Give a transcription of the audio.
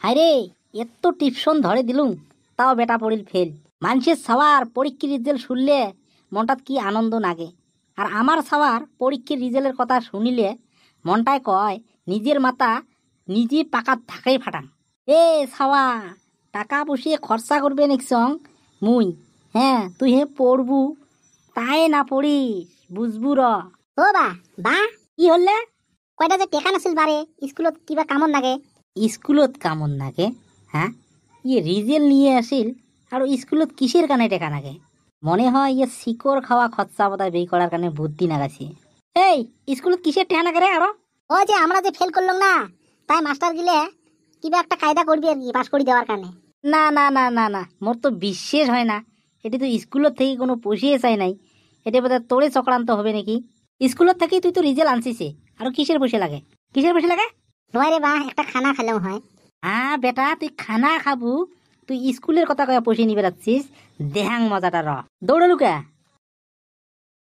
হায়রে, এত টিপসন ধরে দিলুম তাও বেটা পড়িল ফেল। মানুষের সবার পরীক্ষার রেজাল্ট শুনলে মনটাত কি আনন্দ লাগে, আর আমার সবার পরীক্ষার রেজাল্টের কথা শুনিলে মনটায় কয় নিজের মাথা নিজে পাকাত থাকাই ফাটাং। এ সাওয়া, টাকা বসিয়ে খরচা করবে নেকসং মুই, হ্যাঁ তুই পড়বু তাই না পড়িস বুঝবু র। ও বা কি হলে? কয়টা যে টেকা নাছিল বারে স্কুলত কিবা কামত লাগে। স্কুলত কামন নাগে? হ্যাঁ, ইয়ে রিজেল নিয়ে আসিল আর স্কুলত কিসের কানে টেকা নাগে? মনে হয় ইয়ে শিকড় খাওয়া খরচা বোধহয় বেই করার কারণে বুদ্ধি নাগাছি। এই স্কুলত কিসের টেহা নাগে রে আরো? ও যে আমরা যে ফেল করলাম না, তাই মাস্টার গিলে কিবা একটা কায়দা করবি আর কি পাস করে দেওয়ার কারণে। না না না না না, মোর তো বিশ্বাস হয় না। এটি তো স্কুলত থেকে কোনো পুষিয়ে চাই নাই, এটা বোধহয় তোরে চক্রান্ত হবে নাকি। স্কুলত থেকেই তুই তো রিজেল্ট আনছিস, আরো কিসের বসে লাগে? কিসের বসে লাগে? নয় রে বা, একটা খানা খেলাম হয়। হ্যাঁ বেটা, তুই খানা খাবু, তুই স্কুলের কথা কয়ে পয়সা নিয়ে বেড়াচ্ছিস। দেহাং মজাটা র। দৌড়ালু কে?